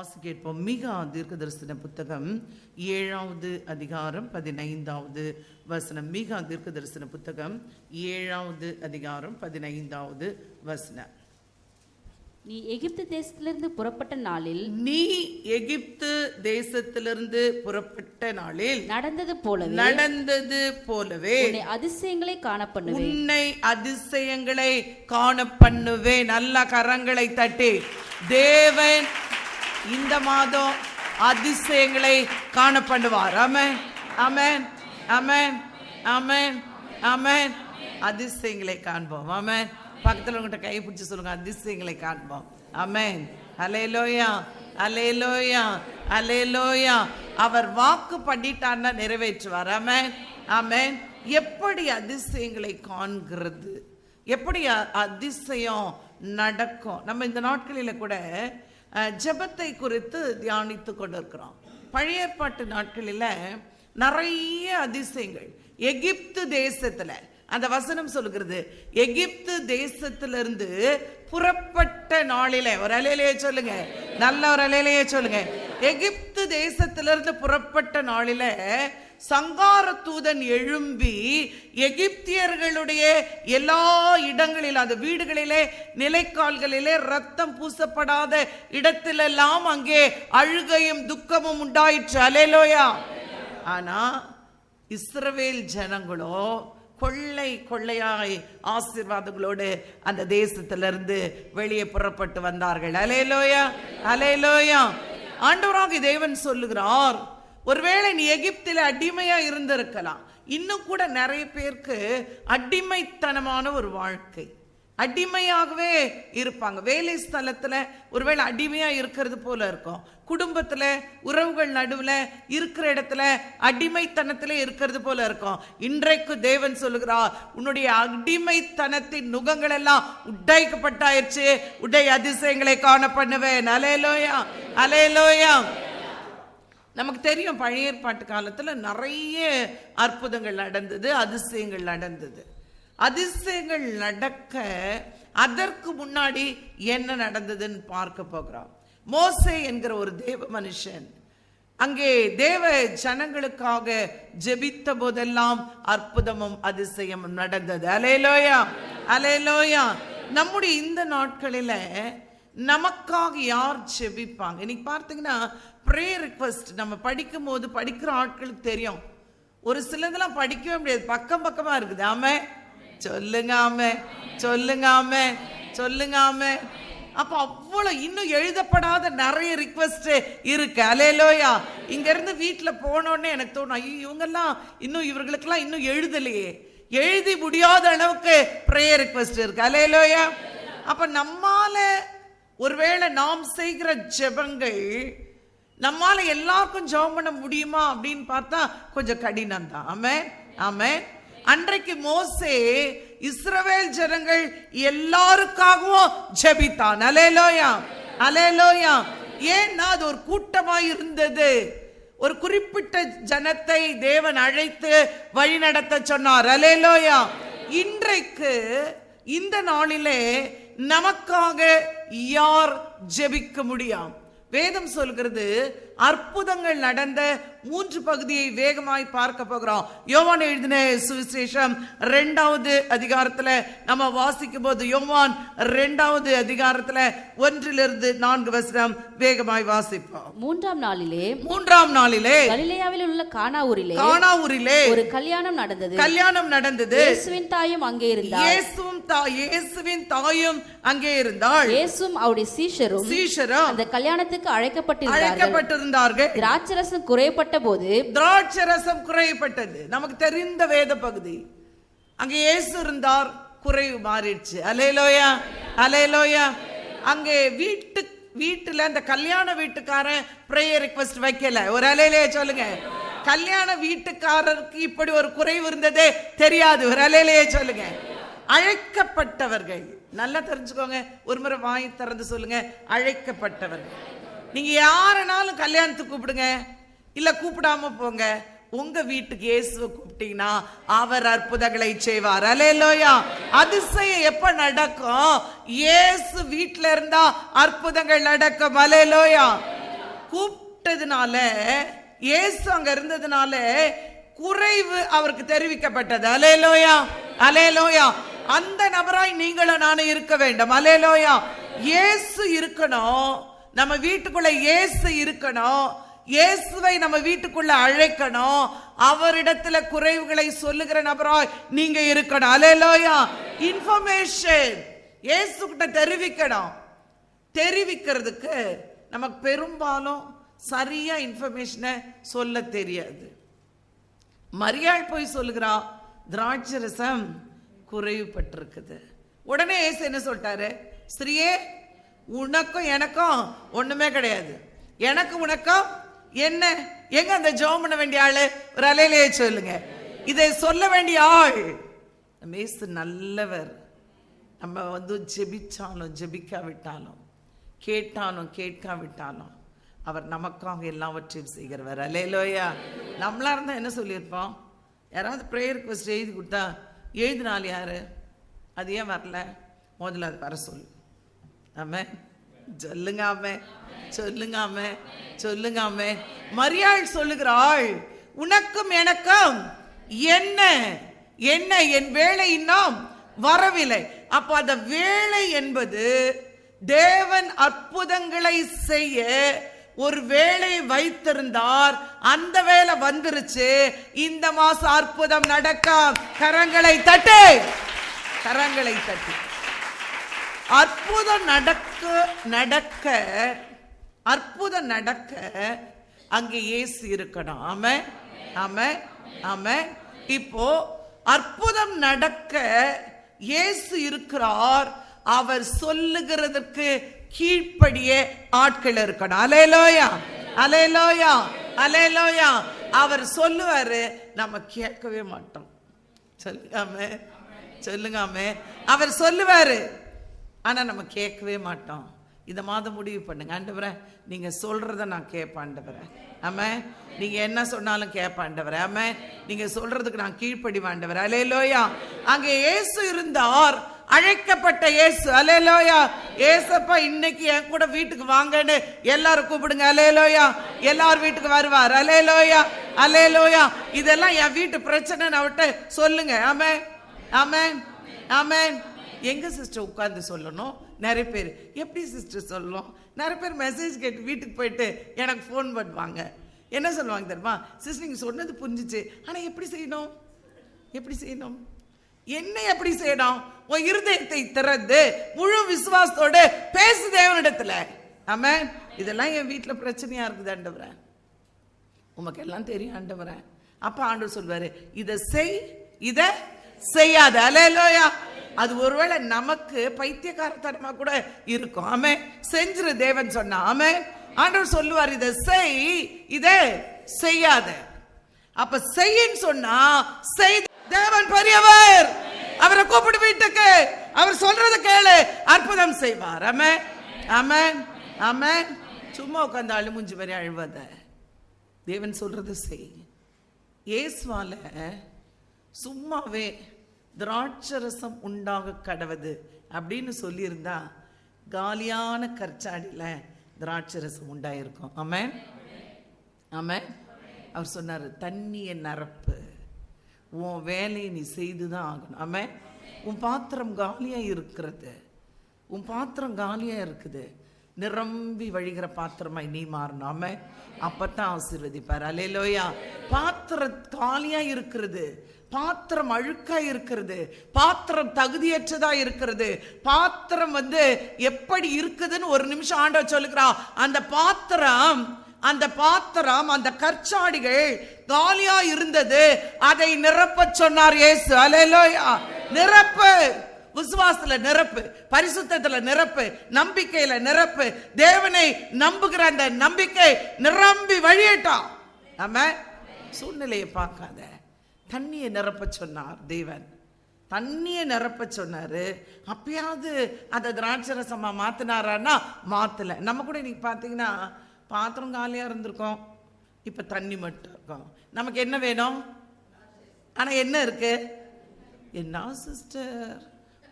வாசிக்க கேட்போம். மீகா தீர்க்கதரிசன புத்தகம் 7வது அதிகாரம் 15வது வசனம். மீகா தீர்க்கதரிசன புத்தகம் 7வது அதிகாரம் 15வது வசனம். நீ எகிப்து தேசத்திலிருந்து புறப்பட்ட நாளில் நடந்தது போலவே உன்னை அதிசயங்களை காண பண்ணுவேன். நல்ல கரங்களை தட்டி தேவன் இந்த மாதம் அதிசயங்களை காண பண்ணுவார். ஆமென், ஆமென், ஆமென், ஆமென், ஆமென். அதிசயங்களை காண்போம். ஆமென். பக்கத்தில் உங்கள்கிட்ட கை பிடிச்சி சொல்லுங்க, அதிசயங்களை காண்போம். ஆமென். அல்லேலூயா, அல்லேலூயா, அல்லேலூயா. அவர் வாக்கு பண்ணிட்டார்னா நிறைவேற்றுவார். ஆமென், ஆமென். எப்படி அதிசயங்களை காண்கிறது, எப்படி அதிசயம் நடக்கும்? நம்ம இந்த நாட்களில் கூட ஜெபத்தை குறித்து தியானித்து கொண்டிருக்கிறோம். பழைய ஏற்பாட்டு நாட்களில் நிறைய அதிசயங்கள். எகிப்து தேசத்துல அந்த வசனம் சொல்லுகிறது, எகிப்து தேசத்திலிருந்து புறப்பட்ட நாளிலே, ஒரு அலையிலேயே சொல்லுங்க, நல்ல ஒரு அலையிலேயே சொல்லுங்க, எகிப்து தேசத்திலிருந்து புறப்பட்ட நாளிலே சங்கார தூதன் எழும்பி எகிப்தியர்களுடைய எல்லா இடங்களில், அந்த வீடுகளிலே, நிலைக்கால்களிலே, ரத்தம் பூசப்படாத இடத்திலெல்லாம் அங்கே அழுகையும் துக்கமும் உண்டாயிற்று. அல்லேலூயா. ஆனா இஸ்ரவேல் ஜனங்களோ கொள்ளை கொள்ளையாய் ஆசீர்வாதங்களோடு அந்த தேசத்திலிருந்து வெளியே புறப்பட்டு வந்தார்கள். அல்லேலூயா, அல்லேலூயா. ஆண்டவராகிய தேவன் சொல்லுகிறார், ஒருவேளை நீ எகிப்தில் அடிமையா இருந்திருக்கலாம். இன்னும் கூட நிறைய பேருக்கு அடிமைத்தனமான ஒரு வாழ்க்கை, அடிமையாகவே இருப்பாங்க. வேலை ஸ்தலத்துல ஒருவேளை அடிமையா இருக்கிறது போல இருக்கும். குடும்பத்துல, உறவுகள் நடுவுல இருக்கிற இடத்துல அடிமைத்தனத்திலே இருக்கிறது போல இருக்கும். இன்றைக்கு தேவன் சொல்லுகிறார், உன்னுடைய அடிமைத்தனத்தின் நுகங்கள் எல்லாம் உடைக்கப்பட்டாயிருச்சு, உடை அதிசயங்களை காண பண்ணுவேன். அல்லேலூயா, அல்லேலூயா. நமக்கு தெரியும், பழைய ஏற்பாட்டு காலத்துல நிறைய அற்புதங்கள் நடந்தது, அதிசயங்கள் நடந்தது. அதிசயங்கள் நடக்க அதற்கு முன்னாடி என்ன நடந்ததுன்னு பார்க்க போகிறோம். மோசே என்கிற ஒரு தேவ மனுஷன் அங்கே தேவ ஜனங்களுக்காக ஜெபித்த போதெல்லாம் அற்புதமும் அதிசயமும் நடந்தது. அல்லேலூயா, அல்லேலூயா. நம்முடைய இந்த நாட்களில நமக்காக யார் ஜெபிப்பாங்க? இன்னைக்கு பார்த்தீங்கன்னா ப்ரேயர் ரிக்வெஸ்ட் நம்ம படிக்கும் போது படிக்கிற ஆட்களுக்கு தெரியும், ஒரு சிலதெல்லாம் படிக்கவே முடியாது, பக்கம் பக்கமா இருக்குது. ஆமே சொல்லுங்க, ஆமே சொல்லுங்க, ஆமே சொல்லுங்க, ஆமே. அப்ப அவ்வளவு இன்னும் எழுதப்படாத நிறைய ரிக்வெஸ்ட் இருக்கு. அல்லேலூயா. இங்க இருந்து வீட்டுல போனோடனே எனக்கு தோணும், ஐயோ இவங்கெல்லாம் இன்னும், இவர்களுக்கெல்லாம் இன்னும் எழுதலையே, எழுதி முடியாத அளவுக்கு ப்ரேயர் ரிக்வெஸ்ட் இருக்கு. அல்லேலூயா. அப்ப நம்மால ஒருவேளை நாம் செய்கிற ஜெபங்கள் நம்மால எல்லாருக்கும் ஜெபம் பண்ண முடியுமா அப்படின்னு பார்த்தா கொஞ்சம் கடினம் தான். ஆமென், ஆமென். அன்றைக்கு மோசே இஸ்ரவேல் ஜனங்கள் எல்லாருக்காகவும் ஜெபித்தான். அல்லேலூயா, அல்லேலூயா. ஏன்னா அது ஒரு கூட்டமாய் இருந்தது. ஒரு குறிப்பிட்ட ஜனத்தை தேவன் அழைத்து வழி நடத்த சொன்னார். அல்லேலூயா. இன்றைக்கு இந்த நாளிலே நமக்காக யார் ஜெபிக்க முடியும்? வேதம் சொல்கிறது, அற்புதங்கள் நடந்த 3 பகுதியை வேகமாய் பார்க்க போகிறோம். யோவான் எழுதின சுவிசேஷம் 2வது அதிகாரத்துல நம்ம வாசிக்கும் போது, யோவான் 2வது அதிகாரத்துல 1-4 வசனம் வேகமாய் வாசிப்போம். 3ஆம் நாளிலே கலிலேயாவில் உள்ள கானாவூரிலே ஒரு கல்யாணம் நடந்தது. இயேசுவின் தாயும் அங்கே இருந்தார். இயேசுவின் தாயும் அங்கே இருந்தாள். இயேசுவும் அவருடைய சீஷரும் அந்த கல்யாணத்துக்கு அழைக்கப்பட்டிருந்தார்கள். திராட்சரசம் குறையப்பட்டது. நமக்கு தெரிந்த வேத பகுதி. அங்கே இயேசு இருந்தார், குறைவு மாறிடுச்சு. அல்லேலூயா, அல்லேலூயா. அங்கே வீட்டுல அந்த கல்யாண வீட்டுக்காரன் பிரேயர் ரிக்வெஸ்ட் வைக்கல. ஒரு அல்லேலூயா சொல்லுங்க. கல்யாண வீட்டுக்காரருக்கு இப்படி ஒரு குறைவு இருந்ததே தெரியாது. ஒரு அல்லேலூயா சொல்லுங்க. அழைக்கப்பட்டவர்கள், நல்லா தெரிஞ்சுக்கோங்க, ஒரு முறை வாய் திறந்து சொல்லுங்க, அழைக்கப்பட்டவர்கள். நீங்க யாருனாலும் கல்யாணத்துக்கு கூப்பிடுங்க, இல்ல கூப்பிடாம போங்க. உங்க வீட்டுக்கு இயேசுவை கூப்பிட்டீங்கன்னா அவர் அற்புதங்களை செய்வார். அல்லேலூயா. அதிசயம் எப்ப நடக்கும்? இயேசு வீட்டுல இருந்தா அற்புதங்கள் நடக்கும். அல்லேலூயா. கூப்பிட்டதுனால, இயேசு அங்க இருந்ததுனால குறைவு அவருக்கு தெரிவிக்கப்பட்டது. அல்லேலூயா, அல்லேலூயா. அந்த நபராய் நீங்களும் நானும் இருக்க வேண்டும். அல்லேலூயா. இயேசு இருக்கணும், நம்ம வீட்டுக்குள்ள இயேசு இருக்கணும், இயேசுவை நம்ம வீட்டுக்குள்ள அழைக்கணும், அவரிடத்துல குறைவுகளை சொல்லுகிற நபராய் நீங்க இருக்கணும். அல்லேலூயா. இன்ஃபர்மேஷன் இயேசு கிட்ட தெரிவிக்கணும். தெரிவிக்கிறதுக்கு நமக்கு பெரும்பாலும் சரியா இன்ஃபர்மேஷனை சொல்ல தெரியாது. மரியாள் போய் சொல்லுகிறா, திராட்சை ரசம் குறைவுபட்டிருக்குது. உடனே இயேசு என்ன சொல்லிட்டாரு? ஸ்திரியே, உனக்கும் எனக்கும் ஒண்ணுமே கிடையாது. எனக்கு உனக்கும் என்ன? எங்க அந்த ஜெபம் பண்ண வேண்டிய ஆளு? ஒரு அலையிலேயே சொல்லுங்க. இதை சொல்ல வேண்டிய ஆள் நம்ம இயேசு நல்லவர். நம்ம ஜெபிச்சாலும் ஜெபிக்காவிட்டாலும், கேட்டாலும் கேட்காவிட்டாலும் அவர் நமக்காக எல்லாவற்றையும் செய்கிறவர். அல்லேலூயா. நம்மளா இருந்தா என்ன சொல்லியிருப்போம்? யாராவது ப்ரேயர் ரிக்வெஸ்ட் எழுதி கொடுத்தா, எழுதினாள் யாரு? அது ஏன் வரல? முதல்ல அது வர சொல்லு. ஆமே, சொல்லுங்க. ஆமே, சொல்லுங்க. ஆமே, சொல்லுங்க. ஆமே. மரியாள் சொல்லுகிறாள், உனக்கும் எனக்கும் என்ன என்ன? என் வேலை இன்னும் வரவில்லை. அப்ப அந்த வேலை என்பது தேவன் அற்புதங்களை செய்ய ஒரு வேலை வைத்திருந்தார். அந்த வேலை வந்துருச்சு. இந்த மாசம் அற்புதம் நடக்க கரங்களை தட்டு, கரங்களை தட்டு. அற்புதம் நடக்க அற்புதம் நடக்க அங்கே இயேசு இருக்கணும். ஆமென், ஆமென், ஆமென். இப்போ அற்புதம் நடக்க இயேசு இருக்கிறார். அவர் சொல்லுகிறதற்கு கீழ்ப்படியே ஆட்கள் இருக்கணும். அல்லேலூயா, அல்லேலூயா, அல்லேலூயா. அவர் சொல்லுவாரு, நம்ம கேட்கவே மாட்டோம். சொல்லுங்க, சொல்லுங்க. அவர் சொல்லுவாரு, ஆனா நம்ம கேட்கவே மாட்டோம். இந்த மாதம் முடிவு பண்ணுங்க, ஆண்டவரே நீங்க சொல்றத நான் கேட்பேன் ஆண்டவரே. ஆமென். நீங்க என்ன சொன்னாலும் கேட்பேன் ஆண்டவரே. ஆமென். நீங்க சொல்றதுக்கு நான் கீழ்ப்படிவேன் ஆண்டவரே. அல்லேலூயா. அங்கே இயேசு இருந்தார், அழைக்கப்பட்ட இயேசு. அல்லேலூயா. ஏசப்பா இன்னைக்கு என் கூட வீட்டுக்கு வாங்கன்னு எல்லாரும் கூப்பிடுங்க. அல்லேலூயா. எல்லாரும் வீட்டுக்கு வருவார். அல்லேலூயா, அல்லேலூயா. இதெல்லாம் என் வீட்டு பிரச்சனை அவட்ட சொல்லுங்க. ஆமென், ஆமென், ஆமென். எங்க சிஸ்டர் உட்கார்ந்து சொல்லணும்? நிறைய பேர் எப்படி சிஸ்டர் சொல்லணும்? நிறைய பேர் மெசேஜ் கேட்டு வீட்டுக்கு போயிட்டு எனக்கு ஃபோன் பண்ணுவாங்க. என்ன சொல்லுவாங்க தெரியுமா? சிஸ்டர் நீங்க சொன்னது புரிஞ்சிச்சு, ஆனா எப்படி செய்யணும்? எப்படி செய்யணும்? என்ன எப்படி செய்யணும்? உன் இருதயத்தை திறந்து முழு விசுவாசத்தோடு பேசு தேவனிடத்துல. ஆமென். இதெல்லாம் என் வீட்டுல பிரச்சனையா இருக்குது ஆண்டவரே, உமக்கு எல்லாம் தெரியும் ஆண்டவரே. அப்ப ஆண்டவர் சொல்வாரு, இதை செய், இதை செய்யாத. அல்லேலூயா. அது ஒருவேளை நமக்கு பைத்தியக்காரத்தனமா கூட இருக்கும். ஆமே, செஞ்சிரு தேவன் சொன்னா. ஆமே, ஆண்டவர் சொல்லுவார், இதை செய், இதை செய்யாத. அப்ப செய்யின்னு சொன்னா செய். தேவன் பெரியவர், அவரை கூப்பிடு வீட்டுக்கு, அவர் சொல்றத கேளு, அற்புதம் செய்வார். ஆமே, ஆமே, ஆமே. சும்மா உட்கார்ந்து அழுமுஞ்சு வரை அழுவத, தேவன் சொல்றது செய். இயேசுவால சும்மாவே திராட்சரசம் உண்டாக கடவுது அப்படின்னு சொல்லியிருந்தா காலியான கற்சாடியில திராட்சரசம் உண்டாயிருக்கும். ஆமென், ஆமென். அவர் சொன்னார், தண்ணியை நிரப்பு, உன் வேலையை நீ செய்துதான் ஆகணும். ஆமென். உன் பாத்திரம் காலியா இருக்கிறது, உன் பாத்திரம் காலியா இருக்குது, நிரம்பி வழிகிற பாத்திரமாய் நீ மாறணும். ஆமென். அப்பதான் ஆசீர்வதிப்பார். அல்லேலூயா. பாத்திரம் காலியா இருக்கிறது, பாத்திரம் அழுக்கா இருக்கிறது, பாத்திரம் தகுதியற்றதா இருக்கிறது, பாத்திரம் எப்படி இருக்குதுன்னு ஒரு நிமிஷம் ஆண்டவர் சொல்லுகிறா. அந்த பாத்திரம் அந்த கற்சாடிகள் காலியா இருந்தது, அதை நிரப்ப சொன்னார் இயேசு. அல்லேலூயா. நிரப்பு, விசுவாசத்துல நிரப்பு, பரிசுத்தத்துல நிரப்பு, நம்பிக்கையில நிரப்பு. தேவனை நம்புகிற அந்த நம்பிக்கை நிரம்பி வழியட்டான். ஆமென். சூழ்நிலையை பார்க்காத, தண்ணியை நிரப்ப சொன்னார் தேவன். தண்ணியை நிரப்ப சொன்னாரு. அப்பயாவது அதை திராட்சரசமா மாத்தினாரான்னா மாத்தல. நம்ம கூட இன்னைக்கு பார்த்தீங்கன்னா பாத்திரம் காலியா இருந்திருக்கோம், இப்ப தண்ணி மட்டும் இருக்கும். நமக்கு என்ன வேணும்? ஆனா என்ன இருக்கு? என்ன சிஸ்டர்,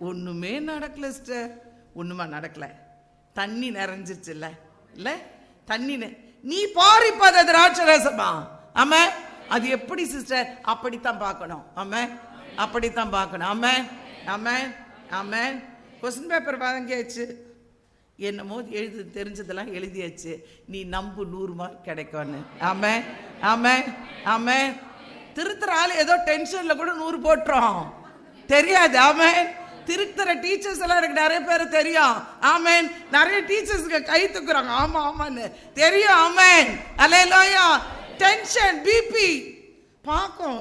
ஒண்ணுமே நடக்கல சிஸ்டர். ஒண்ணுமா நடக்கல, தண்ணி நிறைஞ்சிருச்சு. இல்ல தண்ணி நீ பாரிப்பத திராட்சரசமா. ஆமே. அது எப்படி சிஸ்டர்? அப்படித்தான் பார்க்கணும். ஆமே, அப்படித்தான் பார்க்கணும். ஆமே ஆமே ஆமே. கொஸ்டின் பேப்பர் வாங்கியாச்சு, என்னமோ எழுது தெரிஞ்சதெல்லாம் எழுதியாச்சு. நீ நம்பு 100 மார்க் கிடைக்கும்னு. ஆமே ஆமே ஆமே. திருத்துற ஆள் ஏதோ டென்ஷன்ல கூட 100 போட்டுரும், தெரியாது. ஆமே. திருத்துற டீச்சர்ஸ் எல்லாம் எனக்கு நிறைய பேர் தெரியும். ஆமேன். நிறைய டீச்சர்ஸ்க்கு கை தூக்குறாங்க. ஆமா ஆமான்னு தெரியும். ஆமேன். அல்லேலூயா. டென்ஷன் பிபி பார்க்கும்,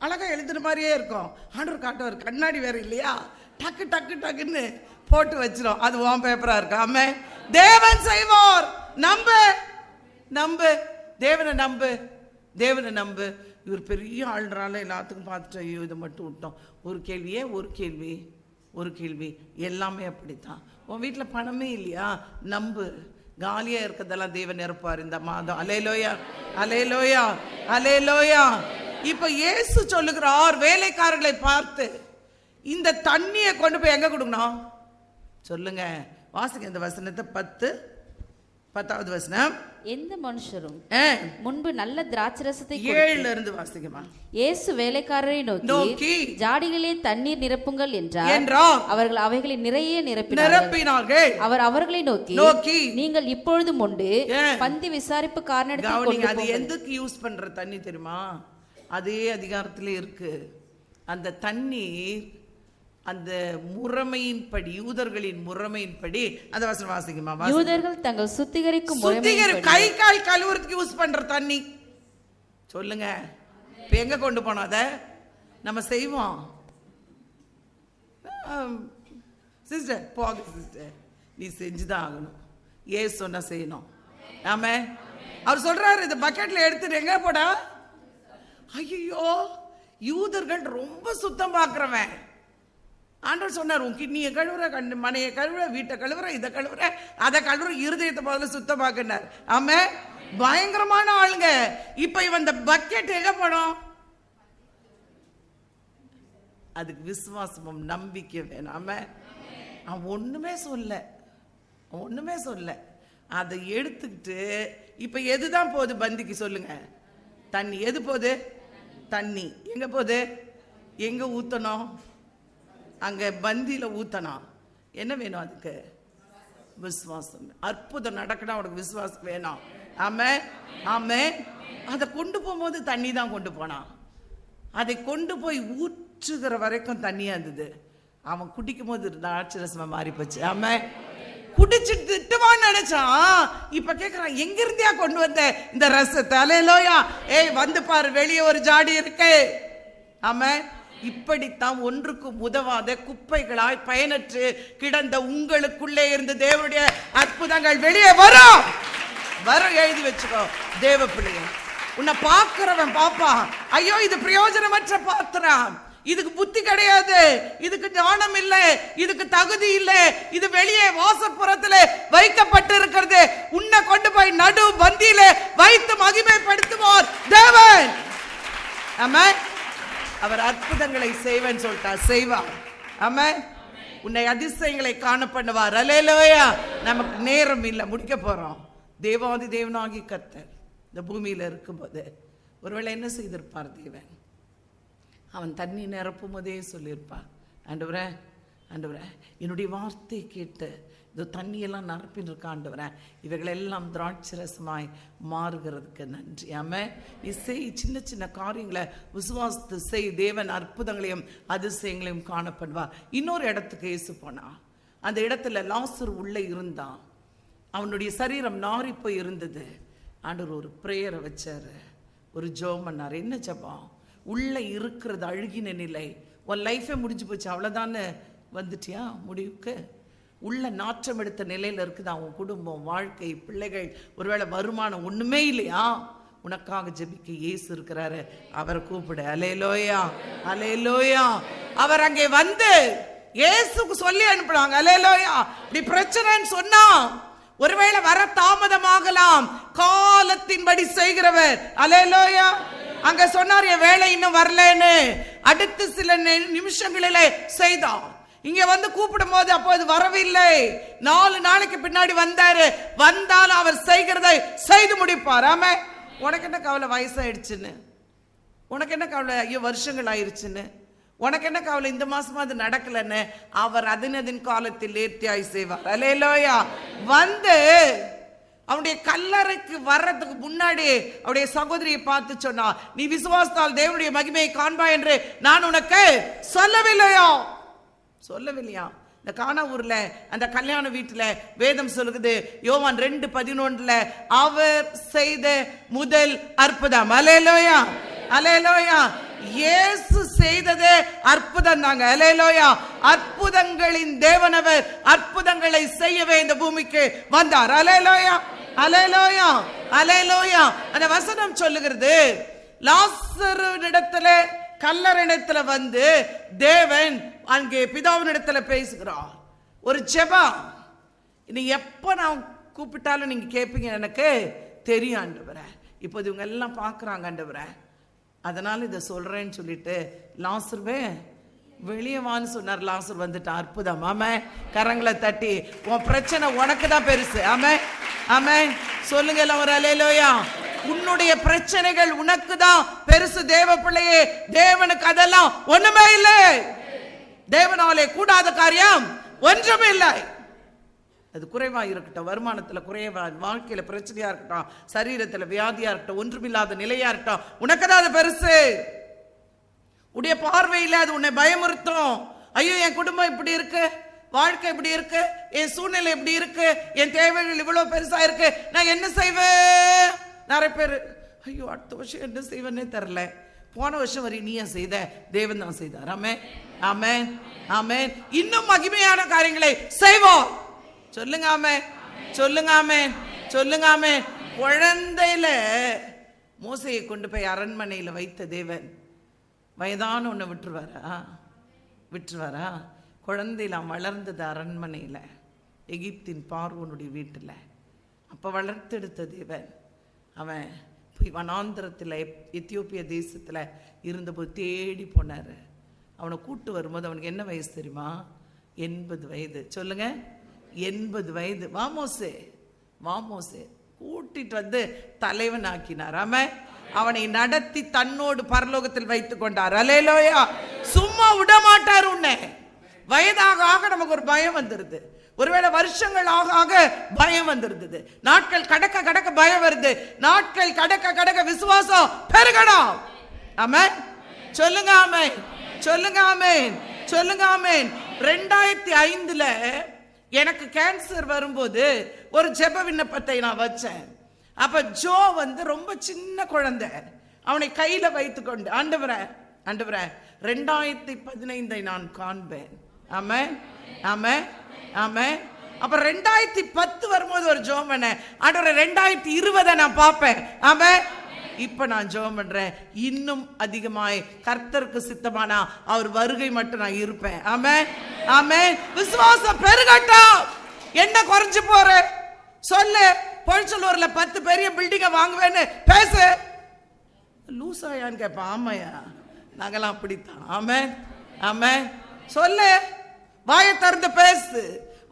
அழகா எழுதுற மாதிரியே இருக்கும். ஆண்டவர் காட்டுவார், கண்ணாடி வேற இல்லையா, டக்கு டக்கு டக்குன்னு போட்டு வச்சிரும். அது உன் பேப்பரா இருக்கு. ஆமே. தேவன் செய்வார். நம்பு நம்பு, தேவனை நம்பு, தேவனை நம்பு. இவர் பெரிய ஆளுறால எல்லாத்துக்கும் பார்த்துட்டு ஐயோ இதை மட்டும் விட்டோம். ஒரு கேள்வியே ஒரு கேள்வி, ஒரு கேள்வி. எல்லாமே அப்படித்தான். உன் வீட்டில் பணமே இல்லையா, நம்பு, காலியா இருக்கிறதெல்லாம் தேவன் நிரப்பார் இந்த மாதம். அல்லேலூயா அல்லேலூயா அல்லேலூயா. இப்ப இயேசு சொல்லுகிறார் வேலைக்காரர்களை பார்த்து, இந்த தண்ணியை கொண்டு போய் எங்க கொடுக்கணும் சொல்லுங்க. வாசிங்க இந்த வசனத்தை. 10வது வசனம். எந்த மனுஷரும் முன்பு நல்ல திராட்சரசத்தை 7ல இருந்து வாசிக்கமா. இயேசு வேலைக்காரரை நோக்கி ஜாடிகளிலே தண்ணீர் நிரப்புங்கள் என்றார். அவர்கள் அவைகளை நிறைய நிரப்பினார்கள். அவர் அவர்களை நோக்கி நீங்கள் இப்பொழுது முண்டு பந்தி விசாரிப்பு காரணம். அது எதுக்கு யூஸ் பண்ற தண்ணி தெரியுமா? அதே அதிகாரத்திலே இருக்கு. அந்த தண்ணீர் அந்த முறைமையின்படி, யூதர்களின் முறைமையின்படி, அந்த வசனம் வாசிக்குமா. யூதர்கள் தங்கள் சுத்திகரிக்கும் கை கால் கழுவுறதுக்கு யூஸ் பண்ற தண்ணி சொல்லுங்க. இப்ப எங்க கொண்டு போனோம் அதை நம்ம செய்வோம். சிஸ்டர் போக சிஸ்டர், நீ செஞ்சுதான் ஆகணும். ஏன் சொன்னா செய்யணும். ஆமே. அவர் சொல்றாரு இந்த பக்கெட்ல எடுத்துட்டு எங்க போடா. ஐயோ, யூதர்கள் ரொம்ப சுத்தம் பார்க்கிறவன். ஆண்டவர் சொன்னார், உன் கிட்னியை கழுவுற, மனையை கழுவுற, வீட்டை கழுவுற, இதை கழுவுற, அதை கழுவுற, இருதயத்தை முதல்ல சுத்தமாக்குனார். ஆமே. பயங்கரமான ஆளுங்க. இப்ப இவன் இந்த பக்கெட் எங்க போனோம்? அதுக்கு விசுவாசமும் நம்பிக்கை வேணும். ஆமே. அவன் ஒண்ணுமே சொல்ல, அதை எடுத்துக்கிட்டு இப்ப எதுதான் போகுது பந்திக்கு சொல்லுங்க? தண்ணி. எது போகுது? தண்ணி. எங்க போகுது? எங்க ஊத்தணும்? அங்க பந்தியில ஊத்தணும். என்ன வேணும் அதுக்கு? விசுவாசம். அற்புதம் நடக்கணும், அவனுக்கு விசுவாசம் வேணும். ஆமே ஆமே. அதை கொண்டு போகும்போது தண்ணி தான் கொண்டு போனான். அதை கொண்டு போய் ஊற்றுகிற வரைக்கும் தண்ணியா இருந்தது. அவன் குடிக்கும் போது திராட்சரசமா மாறி போச்சு. ஆமே. குடிச்சிட்டு திட்டுவான்னு நினைச்சான். இப்ப கேக்குறான், எங்க இருந்தியா கொண்டு வந்த இந்த ரசத்தை? அல்லேலூயா. ஏய் வந்து பாரு, வெளியே ஒரு ஜாடி இருக்கு. ஆமே. இப்படித்தான் ஒன்றுக்கும் உதவாத குப்பைகளாய் பயனற்று கிடந்த உங்களுக்குள்ளே இருந்து தேவனுடைய அற்புதங்கள் வெளியே வரும். எழுதி வச்சுக்கோ தேவ பிள்ளைய. உன்னை பார்க்கிறவன் பாப்பா, ஐயோ இது பிரயோஜனமற்ற பாத்திரம், இதுக்கு புத்தி கிடையாது, இதுக்கு ஞானம் இல்லை, இதுக்கு தகுதி இல்லை, இது வெளியே வாசப்புறத்தில் வைக்கப்பட்டு இருக்கிறது. உன்னை கொண்டு போய் நடு பந்தியில வைத்து மகிமைப்படுத்துவார் தேவன். ஆமே. அவர் அற்புதங்களை செய்வேன்னு சொல்லிட்டார், செய்வார். ஆமே. உன்னை அதிசயங்களை காண பண்ணுவார். அல்லேலூயா. நமக்கு நேரம் இல்லை, முடிக்க போறோம். தேவாதி தேவனாகி கர்த்தர் இந்த பூமியில இருக்கும்போது ஒருவேளை என்ன செய்திருப்பார் தேவன்? அவன் தண்ணி நிரப்பும் போதே சொல்லியிருப்பார், ஆண்டவரே ஆண்டவரே என்னுடைய வார்த்தை கேட்டு இந்த தண்ணியெல்லாம் நிரப்பின்னு இருக்க ஆண்டவரே, இவைகளெல்லாம் திராட்சரசமாய் மாறுகிறதுக்கு நன்றி. ஆமே. நீ செய், சின்ன சின்ன காரியங்களை விசுவாசத்து செய், தேவன் அற்புதங்களையும் அதிசயங்களையும் காணப்படுவார். இன்னொரு இடத்துக்கு இயேசு போனா, அந்த இடத்துல லாசர் உள்ளே இருந்தான். அவனுடைய சரீரம் நாரி போய் இருந்தது. ஆண்டவர் ஒரு பிரேயரை வச்சாரு, ஒரு ஜெபம் பண்ணார். என்ன ஜெபம்? உள்ள இருக்கிறது அழுகின நிலை, உன் லைஃபே முடிஞ்சு போச்சு, அவ்வளவுதானே, வந்துட்டியா முடிவுக்கு? உள்ள நாற்றம் எடுத்த நிலையில இருக்குது அவன் குடும்பம், வாழ்க்கை, பிள்ளைகள், ஒருவேளை வருமானம் ஒண்ணுமே இல்லையா? உனக்காக ஜெபிக்க இயேசு இருக்கிறாரு, அவரை கூப்பிடு. அல்லேலூயா அல்லேலூயா. அவர் அங்கே வந்து இயேசுக்கு சொல்லி அனுப்புறாங்க. அல்லேலூயா. இப்படி பிரச்சனைன்னு சொன்னா ஒருவேளை வர தாமதமாகலாம், காலத்தின்படி செய்கிறவர். அல்லேலூயா. அங்க சொன்னார், என் வேலை இன்னும் வரலன்னு. அடுத்து சில நிமிஷங்களிலே செய்தான். இங்க வந்து கூப்பிடும் போது அப்போது வரவில்லை. 4 நாளைக்கு பின்னாடி வந்தாரு. வந்தாலும் அவர் செய்கிறதை செய்து முடிப்பார். ஆமே. உனக்கு என்ன கவலை வயசாயிடுச்சுன்னு? உனக்கு என்ன கவலை ஐயோ வருஷங்கள் ஆயிருச்சுன்னு? உனக்கு என்ன கவலை இந்த மாசமா அது நடக்கலன்னு? அவர் அதன் காலத்தில் நேர்த்தியாய் செய்வார். அல்லேலூயா. வந்து அவனுடைய கல்லறைக்கு வர்றதுக்கு முன்னாடி அவருடைய சகோதரியை பார்த்து சொன்னா, நீ விசுவாசத்தால் தேவனுடைய மகிமையை காண்பாய் என்று நான் உனக்கு சொல்லவில்லையா? சொல்லவில்லையா? இந்த கானா ஊர்ல அந்த கல்யாண வீட்டுல வேதம் சொல்லுது, யோவான் 2:11 அவர் செய்த முதல் அற்புதம். அல்லேலூயா, அல்லேலூயா. இயேசு செய்ததே அற்புதம் தாங்க. அல்லேலூயா. அற்புதங்களின் தேவனவர் அற்புதங்களை செய்யவே இந்த பூமிக்கு வந்தார். அல்லேலூயா, அல்லேலூயா, அல்லேலூயா. அந்த வசனம் சொல்லுகிறது, லாசருவினிடத்துல கல்லறையிடத்துல வந்து தேவன் அங்கே பிதாவினிடத்துல பேசுகிறார். ஒரு ஜெபம். நீ எப்ப நான் கூப்பிட்டாலும் நீங்க கேட்பீங்க, எனக்கு தெரியும் ஆண்டவரே. இப்போது இவங்க எல்லாம் பார்க்குறாங்க ஆண்டவரே, அதனால இதை சொல்றேன்னு சொல்லிட்டு லாசருவே வெளியே வான்னு சொன்னார். லாசர் வந்துட்டு அற்புதம். ஆமே. கரங்களை தட்டி உன் பிரச்சனை உனக்கு தான் பெருசு. ஆமே, ஆமே. சொல்லுங்க எல்லாம் ஒரு அல்லேலூயா. உன்னுடைய பிரச்சனைகள் உனக்கு தான் பெருசு தேவ பிள்ளையே. தேவனுக்கு அதெல்லாம் ஒண்ணுமே இல்லை. தேவனாலே கூடாத காரியம் ஒன்றுமே இல்லை. அது குறைவா இருக்கட்டும், வருமானத்துல குறைவா, வாழ்க்கையில பிரச்சனையா இருக்கட்டும், சரீரத்துல வியாதியா இருக்கட்டும், ஒன்றுமில்லாத நிலையா இருக்கட்டும், உனக்கு தான் அது பெருசு. உடைய பார்வையில் அது உன்னை பயமுறுத்தும். ஐயோ என் குடும்பம் இப்படி இருக்கு, வாழ்க்கை இப்படி இருக்கு, என் சூழ்நிலை இப்படி இருக்கு, என் தேவைகள் இவ்வளவு பெருசா இருக்கு, நான் என்ன செய்வேன்? நிறைய பேர் ஐயோ அடுத்த வருஷம் என்ன செய்வேன்னே தெரியல. போன வருஷம் வரை நீ ஏன் செய்த? தேவன் தான் செய்தார். ஆமென், ஆமென், ஆமென். இன்னும் மகிமையான காரியங்களை செய்வோம். சொல்லுங்க ஆமென், சொல்லுங்க ஆமென், சொல்லுங்க ஆமென். குழந்தையில மோசையை கொண்டு போய் அரண்மனையில வைத்த தேவன் வயதான ஒன்று விட்டுருவாரா? விட்டுருவாரா? குழந்தையில வளர்ந்தது அரண்மனையில், எகிப்தின் பார்வோனுடைய வீட்டில். அப்போ வளர்த்தெடுத்த தேவன் அவன் போய் வனாந்திரத்தில் எத்தியோப்பிய தேசத்தில் இருந்தபோது தேடி போனார். அவனை கூட்டு வரும்போது அவனுக்கு என்ன வயசு தெரியுமா? 80 வயது. சொல்லுங்க, 80 வயது. வாமோசே, வாமோசே கூட்டிட்டு வந்து தலைவன் ஆக்கினார். ஆமென். அவனை நடத்தி தன்னோடு பரலோகத்தில் வைத்துக் கொண்டார். அல்லேலூயா. சும்மா விட மாட்டார் உன்னை. வயதாக ஆக நமக்கு ஒரு பயம் வந்துருது. ஒருவேளை வருஷங்கள் ஆக ஆக பயம் வந்துருது. நாட்கள் கடக்க கடக்க பயம் வருது. நாட்கள் கடக்க கடக்க விசுவாசம் பெருகணும். ஆமென். சொல்லுங்க ஆமென், சொல்லுங்க ஆமென், சொல்லுங்க ஆமென். 2005 எனக்கு கேன்சர் வரும்போது ஒரு ஜெப விண்ணப்பத்தை நான் வச்சேன். அப்ப ஜோ வந்து ரொம்ப சின்ன குழந்தை. அவனை கையில வைத்துக்கொண்டு ஆண்டவரே, ஆண்டவரே 2015 நான் காண்பேன். ஆமென், ஆமென், ஆமென். அப்ப 2010 வரும்போது ஒரு ஜெபம் பண்ணேன், ஆண்டவரே 2020 நான் பார்ப்பேன். ஆமென். இப்ப நான் ஜெபம் பண்றேன், இன்னும் அதிகமாய் கர்த்தருக்கு சித்தமானா அவர் வருகை மட்டும் நான் இருப்பேன். ஆமென், ஆமென். விசுவாசம் பெருகட்டும். என்ன குறைஞ்சு போற? சொல்லு. பொழிச்சலூர்ல 10 பெரிய பில்டிங்க வாங்குவேன்னு பேசு. லூசாயான்னு கேட்பேன். ஆமையா, நாங்கெல்லாம் அப்படித்தான். ஆமென், ஆமென். சொல்லு. வாயை திறந்து பேசு.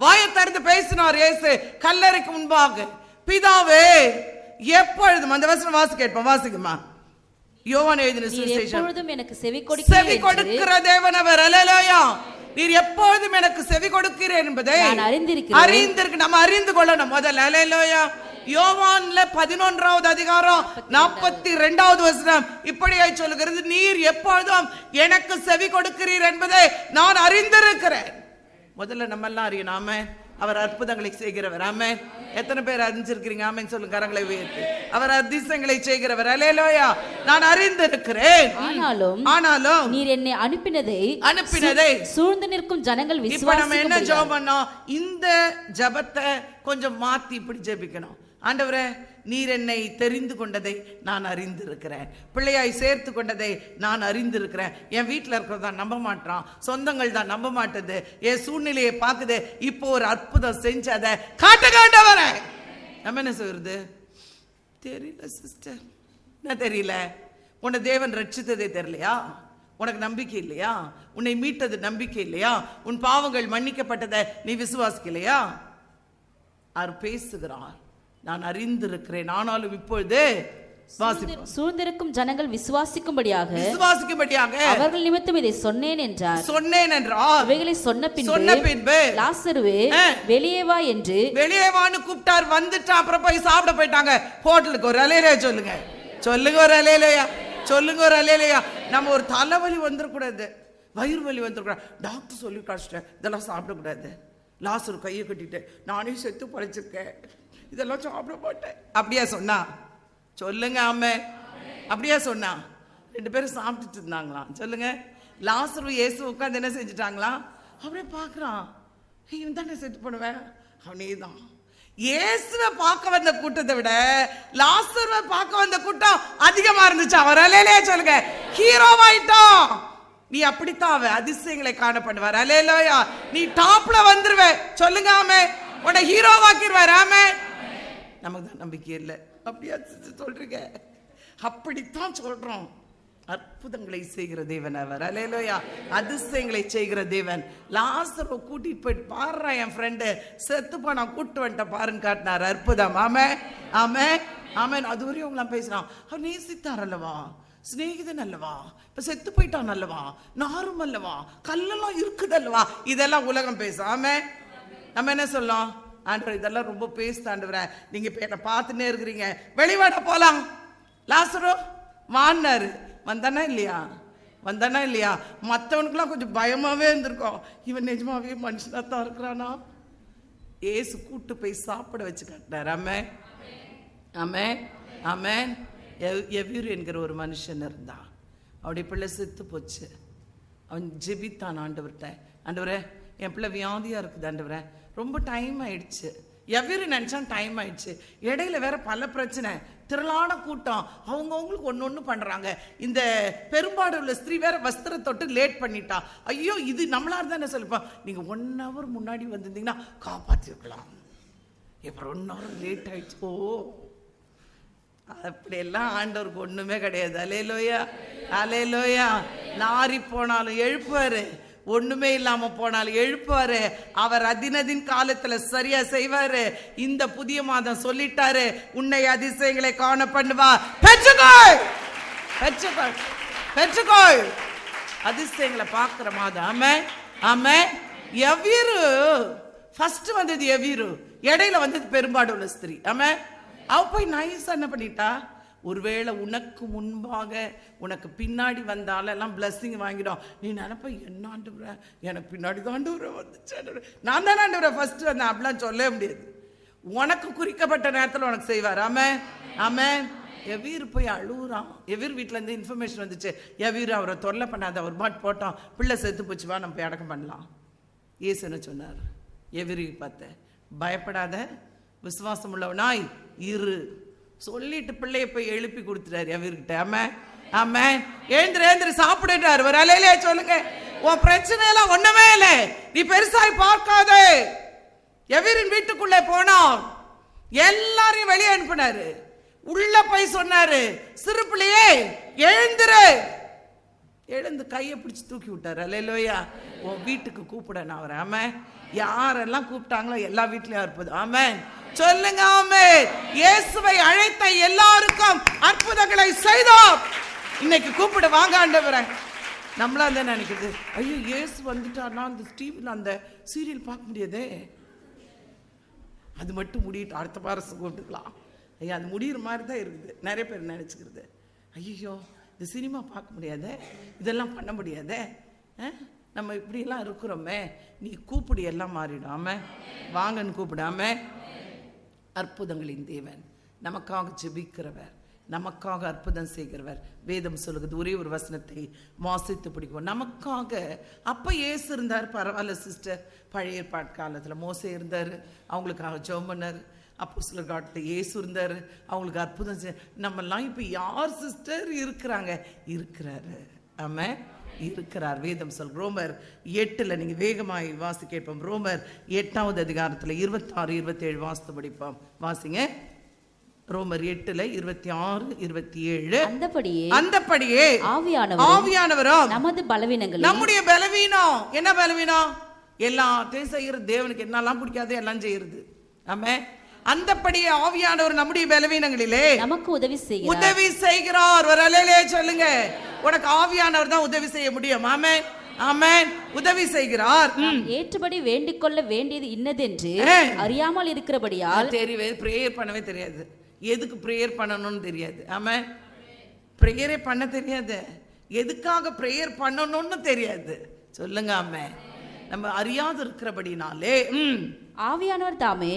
வாயை திறந்து பேசினார் இயேசு கல்லறைக்கு முன்பாக. பிதாவே எப்பொழுதும், அந்த வசனம் வாசி கேட்போம். வாசிக்குமா? யோவான் எழுதின சுவிசேஷம். எப்பொழுதும் எனக்கு செவி கொடுக்கிற தேவனவர். அல்லேலூயா. நீர் எப்பொழுதும் எனக்கு செவி கொடுக்கிறேன் என்பதை அறிந்திருக்கு. நம்ம அறிந்து கொள்ளணும் முதல்ல. அல்லேலூயா. யோவான்ல 11வது அதிகாரம் 42வது வசனம் இப்படியாய் சொல்லுகிறது, நீர் எப்பொழுதும் எனக்கு செவி கொடுக்கிறீர் என்பதை நான் அறிந்திருக்கிறேன். முதல்ல நம்ம எல்லாம் அறியணும். ஆமென். அவர் அற்புதங்களை செய்கிறவர். ஆமென். எத்தனை பேர் அறிஞ்சிருக்கிறீங்க? ஆமென் சொல்லுங்க, கரங்களை உயர்த்தி. அவர் அதிசயங்களை செய்கிறவர். அல்லேலூயா. நான் அறிந்திருக்கிறேன். ஆனாலும் நீர் என்னை அனுப்பினதை சூழ்ந்து நிற்கும் ஜனங்கள் விசுவாசிக்க. இப்ப நம்ம என்ன ஜெபம் பண்ணோம்? இந்த ஜெபத்தை கொஞ்சம் மாத்தி இப்படி ஜெபிக்கணும். ஆண்டவரே, நீர் என்னை தெரிந்து கொண்டதை நான் அறிந்திருக்கிறேன். பிள்ளையாய் சேர்த்து கொண்டதை நான் அறிந்திருக்கிறேன். என் வீட்டில் இருக்கிறதா நம்ப மாட்டான், சொந்தங்கள் தான் நம்ப மாட்டது, என் சூழ்நிலையை பார்க்குது. இப்போ ஒரு அற்புதம் செஞ்சு அதை காட்டுங்க ஆண்டவரே. நம்ம என்ன சொல்றது? தெரியல சிஸ்டர், என்ன தெரியல? உன்னை தேவன் ரட்சித்ததே தெரியலையா? உனக்கு நம்பிக்கை இல்லையா? உன்னை மீட்டது நம்பிக்கை இல்லையா? உன் பாவங்கள் மன்னிக்கப்பட்டதை நீ விசுவாசிக்கலையா? அவர் பேசுகிறார், நான் அறிந்திருக்கிறேன், ஆனாலும் இப்பொழுது சூழ்ந்திருக்கும் ஜனங்கள் விசுவாசிக்கும்படியாக அவர்கள் நிமித்தம் இதை சொன்னேன் என்றார். இவைகளை சொன்ன பின்பு லாசருவே வெளியே வா என்று வெளியே வான்னு கூப்பிட்டார். வந்துட்டா, அப்புறம் போய் சாப்பிட போயிட்டாங்க ஹோட்டலுக்கு. ஒரு அலையிலையா சொல்லுங்க, சொல்லுங்க ஒரு அலையிலையா, சொல்லுங்க ஒரு அலையிலையா. நம்ம ஒரு தலைவலி வந்துடக்கூடாது, வயிறு வலி வந்துடக்கூடாது, டாக்டர் சொல்லி காமிச்சிட்டேன் இதெல்லாம் சாப்பிடக்கூடாது. லாசரு கையை கட்டிட்டு நானே செத்து பழைச்சிருக்கேன், இதெல்லாம் சாப்பிட மாட்டேன் அப்படியா சொன்னா? சொல்லுங்க ஆமே, அப்படியா சொன்னா? 2 பேரும் சாப்பிட்டுட்டு இருந்தாங்களாம். சொல்லுங்க. லாசரு இயேசு உட்காந்து என்ன செஞ்சுட்டாங்களாம்? அப்படியே பார்க்கறான், இவன் தானே செத்து பண்ணுவேன். அவனே தான். இயேசுவை பார்க்க வந்த கூட்டத்தை விட லாசருவை பார்க்க வந்த கூட்டம் அதிகமா இருந்துச்சு. அவர் அலையிலே சொல்லுங்க, ஹீரோவாயிட்டோம். நீ அப்படித்தான் அவ அதிசயங்களை காண பண்ணுவார். அல்லேலூயா. நீ டாப்ல வந்துருவ. சொல்லுங்க ஆமே. உன்னை ஹீரோவாக்கிடுவார். ஆமே. நமக்கு தான் நம்பிக்கை இல்லை. அப்படியா சொல்றீங்க? அப்படித்தான் சொல்றோம். அற்புதங்களை செய்கிற தேவன் அவர். அல்லேலூயா. அதிசயங்களை செய்கிற தேவன். லாசரை கூட்டிட்டு போயிட்டு பாருறா, என் ஃப்ரெண்டு செத்து போனா கூட்டு வந்துட்ட பாருன்னு காட்டினார். அற்புதம். ஆமே, ஆமே, ஆமே. அதுவரையும் உங்களாம் பேசுறான். அவர் நேசித்தார் அல்லவா, சிநேகிதன் அல்லவா, இப்ப செத்து போயிட்டான் அல்லவா, நாரும் அல்லவா, கல்லெல்லாம் இருக்குது அல்லவா. இதெல்லாம் உலகம் பேசும். ஆமே. நம்ம என்ன சொல்லலாம்? ஆண்டவர் இதெல்லாம் ரொம்ப பேசுதாண்டவரே, நீங்க இப்ப என்ன பார்த்துன்னே இருக்கிறீங்க, வெளிவாட போலாம். லாசரு வான்னாரு. வந்தானா இல்லையா? வந்தானா இல்லையா? மற்றவனுக்குலாம் கொஞ்சம் பயமாவே இருந்திருக்கோம். இவன் நிஜமாவே மனுஷனா தான் இருக்கிறானா? ஏசு கூட்டு போய் சாப்பிட வச்சு காட்டினார். ஆமே, ஆமே, ஆமே. எவ்யூர் என்கிற ஒரு மனுஷன் இருந்தான். அவருடைய பிள்ளை செத்து போச்சு. அவன் ஜெபித்தான் ஆண்டவர்கிட்ட, ஆண்டவரே என் பிள்ளை வியாதியா இருக்குது ஆண்டவரே, ரொம்ப டைம் ஆயிடுச்சு. எவ்விரு நினைச்சான் டைம் ஆயிடுச்சு. இடையில வேற பல பிரச்சனை, திரளான கூட்டம், அவங்கவுங்களுக்கு ஒன்று பண்றாங்க. இந்த பெரும்பாடு உள்ள ஸ்திரீ வேற வஸ்திர தொட்டு லேட் பண்ணிட்டா. ஐயோ, இது நம்மளா இருந்தா என்ன சொல்லிப்போம், நீங்க 1 hour முன்னாடி வந்திருந்தீங்கன்னா காப்பாத்திருக்கலாம். இப்போ 1 hour லேட் ஆயிடுச்சு. ஓ, அப்படியெல்லாம் ஆண்டவருக்கு ஒண்ணுமே கிடையாது. அல்லேலூயா, அல்லேலூயா. நாரி போனாலும் எழுப்புவாரு, ஒண்ணுமே இல்லாம போனாலும் எழுப்புவாரு. அவர் அதினதின் காலத்துல சரியா செய்வாரு. இந்த புதிய மாதம் சொல்லிட்டாரு, உன்னை அதிசயங்களை காண பண்ணுவா. பெற்றுக்கோள், பெற்றுக்கோள், பெற்றுக்கோள். அதிசயங்களை பார்க்கிற மாதம். ஆமே, ஆமே. எவ்விரு ஃபர்ஸ்ட் வந்தது, எவ்விரு இடையில வந்தது பெரும்பாடு உள்ள ஸ்திரீ. ஆமே. அவ போய் நைஸா என்ன பண்ணிட்டா, ஒருவேளை உனக்கு முன்பாக உனக்கு பின்னாடி வந்தாலும் எல்லாம் பிளஸ்ஸிங் வாங்கிடும். நீ நினைப்ப, என்ன ஆண்டவரே எனக்கு பின்னாடி தான் ஆண்டவரே வந்துச்சு, நான் தானே ஆண்டவரே ஃபர்ஸ்ட் வந்தேன், அப்படிலாம் சொல்லவே முடியாது. உனக்கு குறிக்கப்பட்ட நேரத்தில் உனக்கு செய்வார். ஆமே, ஆமே. எவீர் போய் அழுகுறான். எவீர் வீட்டில் இருந்து இன்ஃபர்மேஷன் வந்துச்சு, எவீர் அவரை தொல்லை பண்ணாத, ஒரு பாட்டு போட்டோம், பிள்ளை செத்து போச்சுவா, நம்ம போய் அடக்கம் பண்ணலாம். ஏசு என்ன சொன்னார்? எவீர் பார்த்த, பயப்படாத, விசுவாசம் உள்ளவனாய் இரு சொல்லிட்டு பிள்ளைய போய் எழுப்பி கொடுத்துட்டாரு எவர்கிட்ட. ஆமே, ஆமே. எழுந்திரு, எழுந்திரு, சாப்பிடுறாரு. ஒரு அலையிலே சொல்லுங்க, உன் பிரச்சனை எல்லாம் ஒண்ணுமே இல்லை, நீ பெருசாய் பார்க்காதே. எவரின் வீட்டுக்குள்ளே போனோம், எல்லாரையும் வெளியே அனுப்பினாரு. உள்ள போய் சொன்னாரு, சிறு பிள்ளையே எழுந்திரு. எழுந்து கையை பிடிச்சு தூக்கி விட்டாரு. அல்லேலூயா. உன் வீட்டுக்கு கூப்பிட நான் வரேன். ஆமே. யாரெல்லாம் கூப்பிட்டாங்களோ எல்லா வீட்லயும் இருப்பது. ஆமே, சொல்லுங்க. ஆமே. இயேசுவை அழைத்த எல்லாருக்கும் அற்புதங்களை செய்தோம். இன்னைக்கு கூப்பிட வாங்க ஆண்டவரே. நம்மளா தான் நினைக்கிறது, ஐயோ இயேசு வந்துட்டார்னா அந்த டிவியில் அந்த சீரியல் பார்க்க முடியாதே, அது மட்டும் முடியிட்டு அடுத்த வாரம் கூப்பிட்டுக்கலாம். ஐயா, அது முடிகிற மாதிரி தான் இருக்குது. நிறைய பேர் நினச்சிக்கிறது, ஐயோ இந்த சினிமா பார்க்க முடியாதே, இதெல்லாம் பண்ண முடியாதே, நம்ம இப்படியெல்லாம் இருக்கிறோமே. நீ கூப்பிடு, எல்லாம் மாறிடாம வாங்கன்னு கூப்பிடாம. அற்புதங்களின் தேவன், நமக்காக ஜெபிக்கிறவர், நமக்காக அற்புதம் செய்கிறவர். வேதம் சொல்லுகிறது, ஒரே ஒரு வசனத்தை வாசித்து பிடிக்கும். நமக்காக அப்ப இயேசு இருந்தார், பரவாயில்ல சிஸ்டர். பழைய ஏற்பாட்டு காலத்துல மோசே இருந்தார், அவங்களுக்காக ஜெபம் பண்ணார். அப்போஸ்தலர் காலத்துல இயேசு இருந்தார், அவங்களுக்கு அற்புதம் செய். நம்மெல்லாம் இப்ப யார் சிஸ்டர் இருக்கிறாங்க? இருக்கிறாரு. ஆமே, இருக்கிறார். வேதம் சொல் ரோமர் 8 நீங்க வேகமாய் வாசி கேட்போம். ரோமர் 8 அதிகாரத்துல 26, 27 வாசித்து படிப்போம். வாசிங்க. ரோமர் 8:26-27. அந்தபடியே ஆவியானவரோ நமது பலவீனங்கள், நம்முடைய பலவீனம், என்ன பலவீனம்? எல்லாத்தையும் செய்யறது, தேவனுக்கு என்னெல்லாம் பிடிக்காது எல்லாம் செய்யறது. ஆமென். அந்தபடியே ஆவியானவர் நம்முடைய பலவீனங்களிலே நமக்கு உதவி செய்கிறார். ஒரு அல்லேலூயா சொல்லுங்க. உனக்கு ஆவியானவர் தான் உதவி செய்ய முடியும். ஆமென், ஆமென். உதவி செய்கிறார். ஏற்றபடி வேண்டிக் கொள்ள வேண்டியது இன்னதென்று அறியாமல் இருக்கிறபடியால் தெரியாது, பிரேயர் பண்ணவே தெரியாது, எதுக்கு பிரேயர் பண்ணணும்னு தெரியாது. ஆமென். பிரேயரே பண்ண தெரியாது, எதுக்காக பிரேயர் பண்ணணும்னு தெரியாது. சொல்லுங்க ஆமென். நம்ம அறியாது இருக்கிறபடினாலே ஆவியானவர் தாமே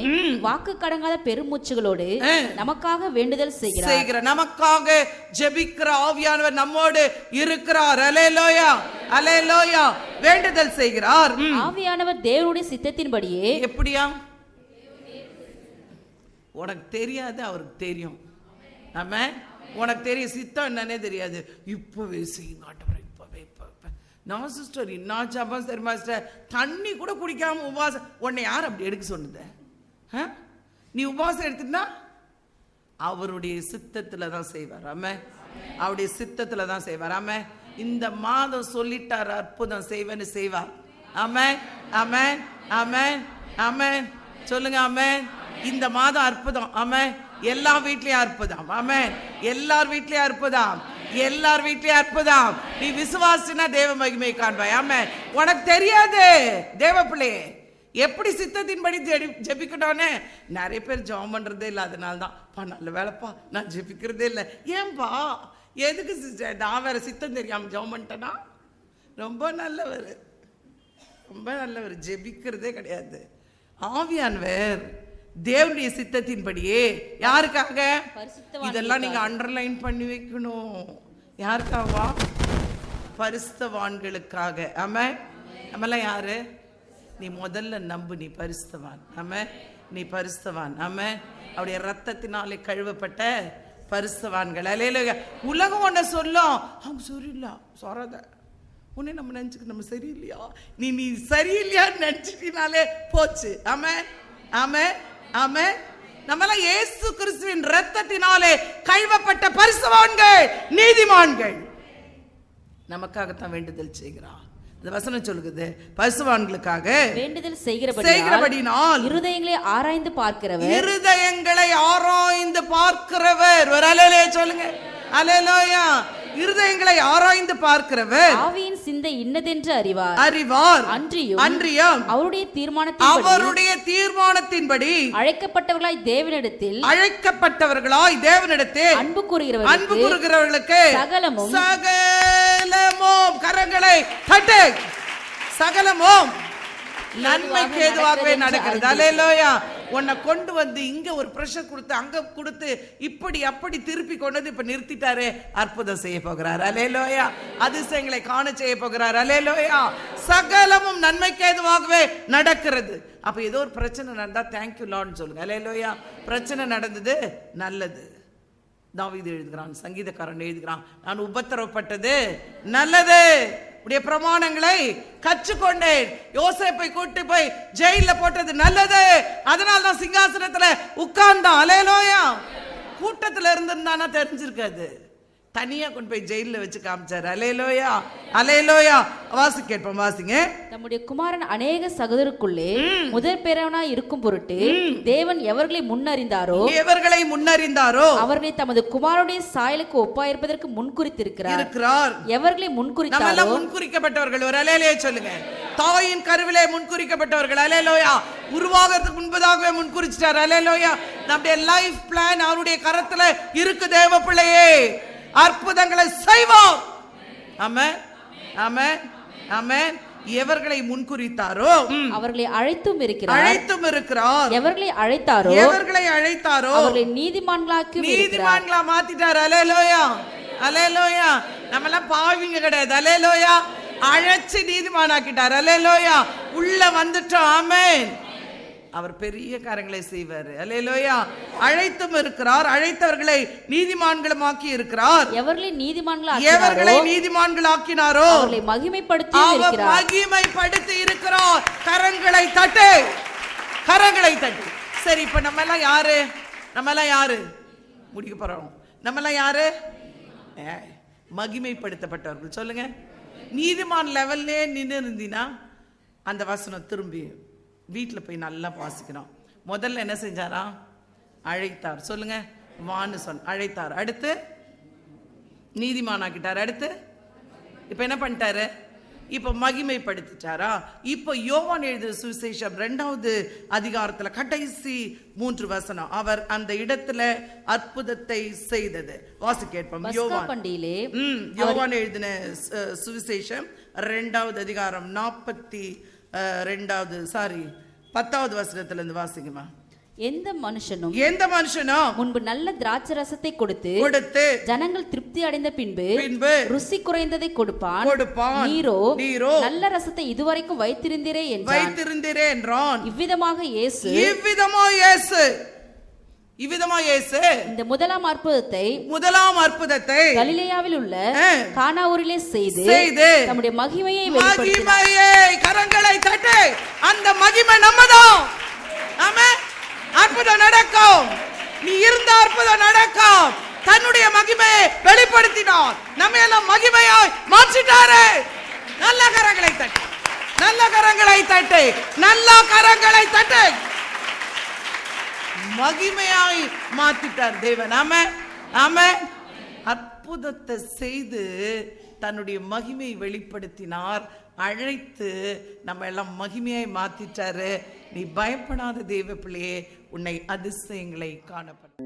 வாக்கு கடங்காத பெருமூச்சுகளோடு நமக்காக வேண்டுதல் செய்கிறார். நமக்காக ஜெபிக்கிற ஆவியானவர் நம்மோடு இருக்கிறார். அல்லேலூயா, அல்லேலூயா. வேண்டுதல் செய்கிறார். ஆவியானவர் தேவனுடைய சித்தத்தின்படியே. எப்படியா? உனக்கு தெரியாது, அவருக்கு தெரியும். ஆமென். உனக்கு தெரியும், சித்தம் என்னன்னே தெரியாது. இப்பவே செய்யுங்க ஆண்டவரே, இப்பவே. நான் சிஸ்டர் என்ன ஜபம் சரி மாஸ்டர், தண்ணி கூட குடிக்காம உபவாசம். உன்னை யார் அப்படி எடுக்க சொன்னது? நீ உபவாசம் எடுத்துட்டா அவருடைய சித்தத்துல தான் செய்வார். ஆமென். அவருடைய சித்தத்துல தான் செய்வார். ஆமென். இந்த மாதம் சொல்லிட்டார், அற்புதம் செய்வேன்னு செய்வார். ஆமென், ஆமென், ஆமென், ஆமென். சொல்லுங்க ஆமென். இந்த மாதம் அற்புதம். ஆமென். எல்லா வீட்லயும் அற்புதம். ஆமென். எல்லார் வீட்லயும் அற்புதம், எல்லார் வீட்லயும் அற்புதம். நீ விசுவாசினா தேவ மகிமை காண்பாய். ஆமென். உனக்கு தெரியாது தேவ பிள்ளையே எப்படி சித்தத்தின்படி ஜெபிக்கணும்னு. நிறைய பேர் ஜெபம் பண்றதே இல்லை. அதனால தான் நல்ல வேலைப்பா நான் ஜெபிக்கிறதே இல்லை. ஏன்பா? எதுக்கு சிஸ்டர்? நான் வேற சித்தம் தெரியாம ஜெபம் பண்ணிட்டேனா? ரொம்ப நல்லவர், ரொம்ப நல்லவர். ஜெபிக்கிறதே கிடையாது. ஆவியானவர் தேவனுடைய சித்தத்தின்படியே. யாருக்காக? இதெல்லாம் நீங்க அண்டர்லைன் பண்ணி வைக்கணும். யாருக்காவா? பரிசுத்தவான்களுக்காக. ஆமென். நம்மெல்லாம் யாரு? நீ முதல்ல நம்பு, நீ பரிசுத்தவான். ஆமென். நீ பரிசுத்தவான். ஆமென். அவருடைய ரத்தத்தினாலே கழுவப்பட்ட பரிசுத்தவான்கள். அல்லேலூயா. உலகம் ஒன்ன சொல்லும், அவங்க சரியில்லை சொராத. உன்னை நம்ம நினைச்சுக்க, நம்ம சரியில்லையா, நீ சரியில்லையான்னு நினைச்சிட்டினாலே போச்சு. ஆமென், ஆமென், ஆமென். நம்மெல்லாம் இயேசு கிறிஸ்துவின் இரத்தத்தினாலே கழுவப்பட்ட பரிசுத்தவான்கள், நீதிமான்கள். நமக்காகத்தான் வேண்டுதல் செய்கிறார். இந்த வசனம் சொல்லுது, பரிசுத்தவான்களுக்காக வேண்டுதல் செய்கிறபடியால் இருதயங்களை ஆராய்ந்து பார்க்கிறவர். இருதயங்களை ஆராய்ந்து பார்க்கிறவர். ஒரு அல்லேலூயா சொல்லுங்க. அல்லேலூயா. இருதயங்களை ஆராய்ந்து பார்க்கிறவர் ஆவியின் சிந்தை இன்னதென்று அறிவார். அன்றியும் அவருடைய தீர்மானத்தின்படி அழைக்கப்பட்டவர்களாய் தேவனிடத்தில் அன்பு கூறுகிறவர்களுக்கு சகலமும் கரங்களை தட்டு, சகலமும் நன்மைக்கு ஏதுவாகவே நடக்கிறது. அல்லேலூயா. உன்னை கொண்டு வந்து இங்க ஒரு பிரஷர் கொடுத்து அங்க கொடுத்து இப்படி அப்படி திருப்பி கொண்டு வந்து இப்ப நிறுத்திட்டாரே, அற்புதம் செய்ய போகிறார். அல்லேலூயா. அதிசயங்களை காண செய்ய போகிறார். அல்லேலூயா. சகலமும் நன்மைக்கு ஏதுவாகவே நடக்கிறது. அப்ப ஏதோ ஒரு பிரச்சனை நடந்தா தேங்க்யூ லார்ட்னு சொல்லுங்க. அல்லேலூயா. பிரச்சனை நடந்தது, நல்லது. தாவீது எழுதுகிறான், சங்கீதக்காரன் எழுதுகிறான், நான் உபத்திரவப்பட்டது நல்லது, உடைய பிரமாணங்களை கற்றுக்கொண்டேன். யோசேப்பை கூட்டி போய் ஜெயில போட்டது நல்லது, அதனால தான் சிங்காசனத்துல உட்கார்ந்தான். அல்லேலூயா. கூட்டத்துல இருந்திருந்தானா தெரிஞ்சிருக்காது, தனியா கொண்டு போய் ஜெயில வச்சு காமிச்சாரு. அல்லேலூயா, அல்லேலூயா. வாசி கேட்போம், வாசிங்க. நம்முடைய குமாரன் அநேக சகோதரருக்குள்ளே முதல் பேரவனாய் இருக்கும் பொருட்டு தேவன் எவர்களை முன்னறிந்தாரோ அவர்களை தமது குமாரனுடைய சாயலுக்கு ஒப்பாயிருப்பதற்கு முன்குறித்திருக்கிறார். எவர்களை முன்குறித்தாரோ முன்குறிக்கப்பட்டவர்கள். ஒரு அல்லேலூயா சொல்லுங்க. தாயின் கருவிலே முன்குறிக்கப்பட்டவர்கள். அல்லேலூயா. உருவாகிறதுக்கு முன்பதாகவே முன்குறிச்சிட்டார். அல்லேலூயா. நம்முடைய லைஃப் பிளான் அவருடைய கரத்துல இருக்கு. தேவ பிள்ளையே, அற்புதங்களை செய்வோம். ஆமென், ஆமென், ஆமென். எவர்களை முன்குறித்தாரோ அவர்களை அழைத்தும் இருக்கிறார். எவர்களை அழைத்தாரோ அவர்களை நீதிமான்களா மாத்திட்டார். அல்லேலூயா, அல்லேலூயா. நம்ம எல்லாம் பாவிங்க கிடையாது. அல்லேலூயா. அழைச்சு நீதிமானாக்கிட்டார். அல்லேலூயா. உள்ள வந்துட்டோம். ஆமென். அவர் பெரிய காரியங்களை செய்வார். அல்லேலூயா. அழைத்தும் இருக்கிறார், அழைத்தவர்களை நீதிமான்களுமாக்கி இருக்கிறார். எவர்களை நீதிமான்களாக்கினாரோ அவர்களை மகிமைப்படுத்தி இருக்கிறார். கரங்களை தட்டு, கரங்களை தட்டு. சரி, இப்ப நம்ம எல்லாம் யாரு? முடிக்க போறோம். நம்மளாம் யாரு? மகிமைப்படுத்தப்பட்டவர்கள். சொல்லுங்க. நீதிமான் லெவல்லே நின்று இருந்தீனா அந்த வசனம் திரும்பி வீட்டில் போய் நல்லா வாசிக்கணும். முதல்ல என்ன செஞ்சாரா? அழைத்தார். சொல்லுங்க. வான்னு சொன்ன அழைத்தார். அடுத்து நீதிமானாக்கிட்டார். அடுத்து இப்ப என்ன பண்ணிட்டாரு? இப்ப மகிமைப்படுத்திட்டாரா? இப்ப யோவான் எழுதிய சுவிசேஷம் 2வது அதிகாரத்துல கடைசி 3 வசனம், அவர் அந்த இடத்துல அற்புதத்தை செய்தது. வாசி கேட்போம். யோவான் எழுதின சுவிசேஷம் 2வது அதிகாரம் 10வது வசனத்துல இருந்து வாசிக்குமா. எந்த மனுஷனும் முன்பு நல்ல திராட்சை ரசத்தை கொடுத்து ஜனங்கள் திருப்தி அடைந்த பின்பு ருசி குறைந்ததை கொடுப்பான். நீரோ நல்ல ரசத்தை இதுவரைக்கும் வைத்திருந்தீரே என்றான். இவ்விதமாக இயேசு இந்த முதலாம் அற்புதத்தை கலிலேயாவில் உள்ள கானாவூரிலே செய்து தம்முடைய மகிமையை கரங்களை தட்டி அந்த மகிமை நம்மதான். ஆமென். அற்புதம் நடக்கும். நீ இருந்த அற்புதம் நடக்கும். தன்னுடைய மகிமையை வெளிப்படுத்தினார். நம்ம எல்லாம் மகிமையாய் மாற்றிட்டாரு. நல்ல கரங்களை தட்டு. மகிமையாய் மாற்றிட்டார் தேவன். ஆமென். அற்புதத்தை செய்து தன்னுடைய மகிமையை வெளிப்படுத்தினார். அழைத்து நம்ம எல்லாம் மகிமையாய் மாத்திட்டாரு. நீ பயப்படாத தேவ பிள்ளையே, உன்னை அதிசயங்களை காணப்படும்.